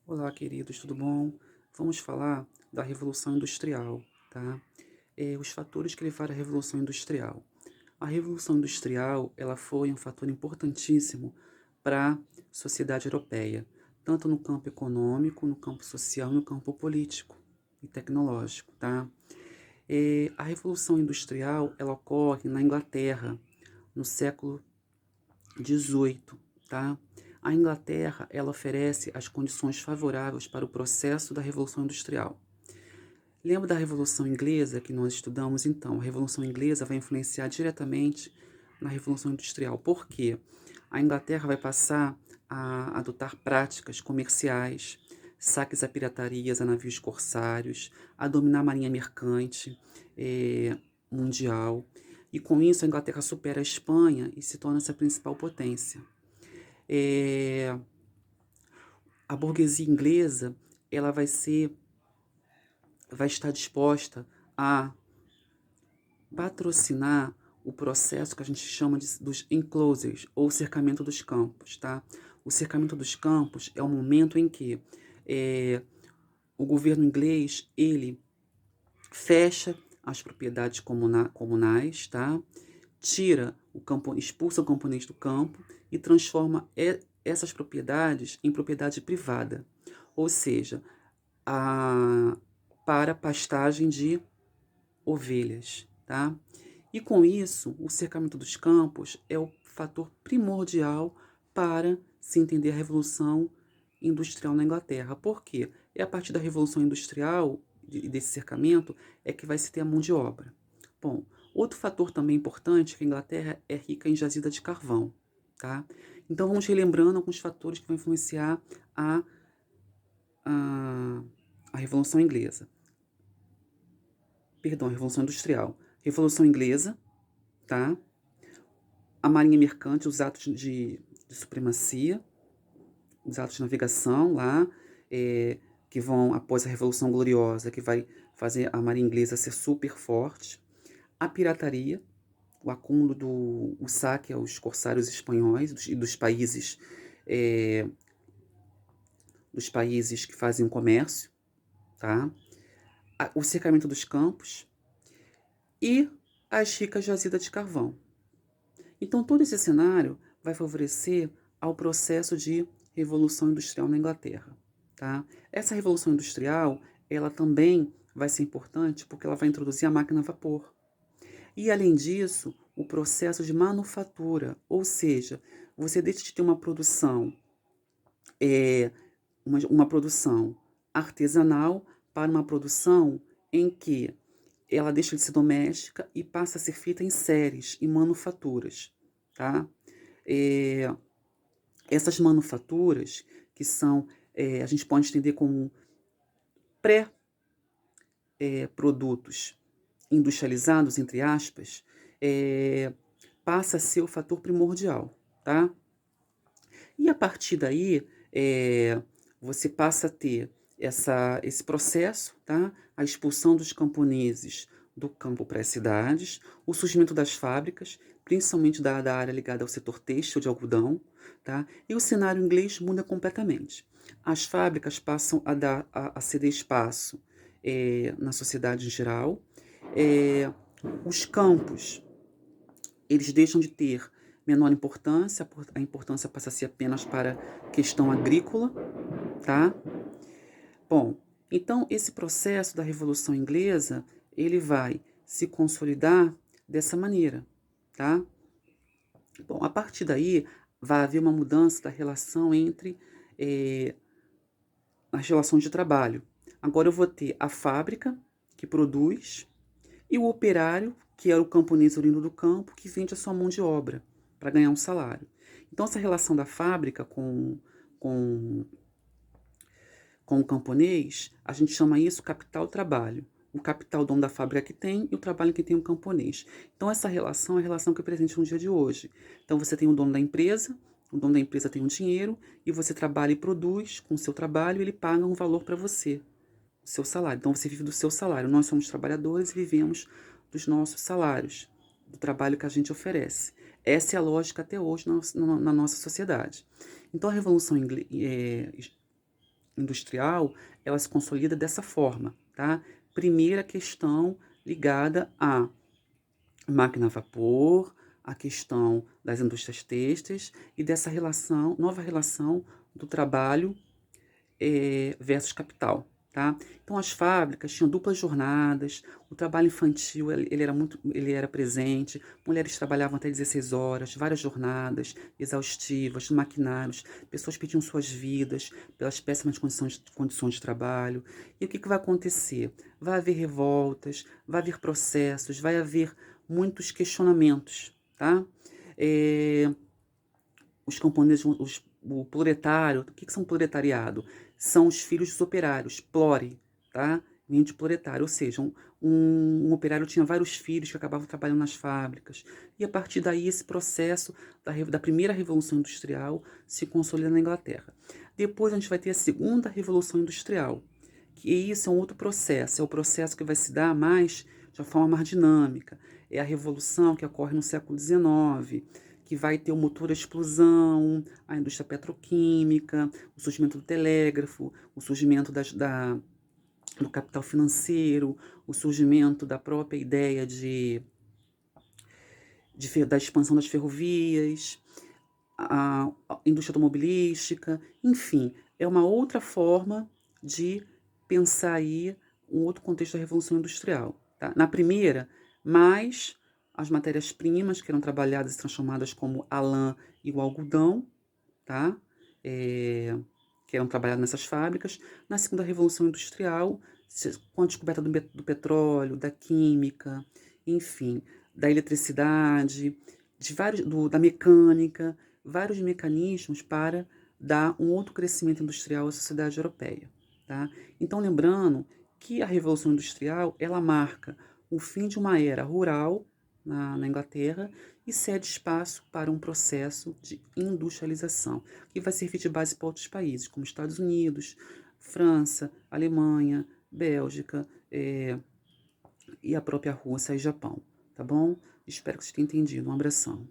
Olá, queridos, tudo bom? Vamos falar da Revolução Industrial, tá? Os fatores que levaram à Revolução Industrial. A Revolução Industrial, ela foi um fator importantíssimo para a sociedade europeia, tanto no campo econômico, no campo social e no campo político e tecnológico, tá? A Revolução Industrial, ela ocorre na Inglaterra, no século XVIII, tá? A Inglaterra, ela oferece as condições favoráveis para o processo da Revolução Industrial. Lembra da Revolução Inglesa que nós estudamos? Então, a Revolução Inglesa vai influenciar diretamente na Revolução Industrial. Por quê? A Inglaterra vai passar a adotar práticas comerciais, saques a piratarias, a navios corsários, a dominar a marinha mercante mundial. E com isso a Inglaterra supera a Espanha e se torna essa principal potência. É, a burguesia inglesa, ela vai estar disposta a patrocinar o processo que a gente chama dos enclosures, ou cercamento dos campos, tá? O cercamento dos campos é o momento em que o governo inglês, ele fecha as propriedades comunais, tá? Tira o campo, expulsa o camponês do campo e transforma essas propriedades em propriedade privada, ou seja, a, para pastagem de ovelhas, tá? E com isso, o cercamento dos campos é o fator primordial para se entender a Revolução Industrial na Inglaterra. Por quê? É a partir da Revolução Industrial, desse cercamento, é que vai se ter a mão de obra. Bom, outro fator também importante é que a Inglaterra é rica em jazida de carvão, tá? Então vamos relembrando alguns fatores que vão influenciar a, a Revolução Inglesa. Perdão, a Revolução Industrial. Revolução Inglesa, tá? A marinha mercante, os atos de supremacia, os atos de navegação lá, que vão após a Revolução Gloriosa, que vai fazer a marinha inglesa ser super forte. A pirataria, o acúmulo o saque aos corsários espanhóis e dos países que fazem o comércio, tá? O cercamento dos campos e as ricas jazidas de carvão. Então, todo esse cenário vai favorecer ao processo de revolução industrial na Inglaterra, tá? Essa revolução industrial, ela também vai ser importante porque ela vai introduzir a máquina a vapor. E, além disso, o processo de manufatura, ou seja, você deixa de ter uma produção, uma produção artesanal para uma produção em que ela deixa de ser doméstica e passa a ser feita em séries, em manufaturas, tá? É, essas manufaturas, que são, a gente pode entender como pré-produtos industrializados, entre aspas, passa a ser o fator primordial, tá? E a partir daí, você passa a ter esse processo, tá? A expulsão dos camponeses do campo para as cidades, o surgimento das fábricas, principalmente da área ligada ao setor têxtil de algodão, tá? E o cenário inglês muda completamente. As fábricas passam a ceder espaço na sociedade em geral, eh, os campos eles deixam de ter menor importância, a importância passa a ser apenas para questão agrícola, tá? Bom, então esse processo da Revolução Inglesa, ele vai se consolidar dessa maneira, tá? Bom, a partir daí vai haver uma mudança da relação entre as relações de trabalho. Agora eu vou ter a fábrica que produz e o operário, que era o camponês oriundo do campo, que vende a sua mão de obra para ganhar um salário. Então, essa relação da fábrica com, com o camponês, a gente chama isso capital-trabalho. O capital, o dono da fábrica que tem, e o trabalho que tem o camponês. Então, essa relação é a relação que é presente no dia de hoje. Então, você tem o dono da empresa tem um dinheiro, e você trabalha e produz com o seu trabalho, e ele paga um valor para você, o seu salário. Então, você vive do seu salário. Nós somos trabalhadores e vivemos dos nossos salários, do trabalho que a gente oferece. Essa é a lógica até hoje na nossa sociedade. Então, a Revolução industrial, ela se consolida dessa forma, tá? Primeira questão ligada à máquina a vapor, a questão das indústrias têxteis e dessa relação, nova relação do trabalho versus capital, tá? Então as fábricas tinham duplas jornadas, o trabalho infantil ele era presente, mulheres trabalhavam até 16 horas, várias jornadas exaustivas, maquinários, pessoas pediam suas vidas pelas péssimas condições de trabalho. E o que, que vai acontecer? Vai haver revoltas, vai haver processos, vai haver muitos questionamentos, tá? É, os camponeses, o proletário, o que, que são proletariado? São os filhos dos operários, plore, tá? Vem de proletário, ou seja, um operário tinha vários filhos que acabavam trabalhando nas fábricas. E a partir daí esse processo da primeira Revolução Industrial se consolida na Inglaterra. Depois a gente vai ter a segunda Revolução Industrial, que isso é um outro processo, é o processo que vai se dar mais de uma forma mais dinâmica. É a revolução que ocorre no século XIX, que vai ter o motor a explosão, a indústria petroquímica, o surgimento do telégrafo, o surgimento do capital financeiro, o surgimento da própria ideia da expansão das ferrovias, a indústria automobilística, enfim, é uma outra forma de pensar aí um outro contexto da Revolução Industrial. Tá? Na primeira, mais as matérias-primas que eram trabalhadas e transformadas como a lã e o algodão, tá? Que eram trabalhadas nessas fábricas. Na segunda Revolução Industrial, com a descoberta do petróleo, da química, enfim, da eletricidade, da mecânica, vários mecanismos para dar um outro crescimento industrial à sociedade europeia. Tá? Então, lembrando que a Revolução Industrial ela marca o fim de uma era rural na Inglaterra e cede espaço para um processo de industrialização, que vai servir de base para outros países, como Estados Unidos, França, Alemanha, Bélgica e a própria Rússia e Japão. Tá bom? Espero que você tenha entendido. Um abração.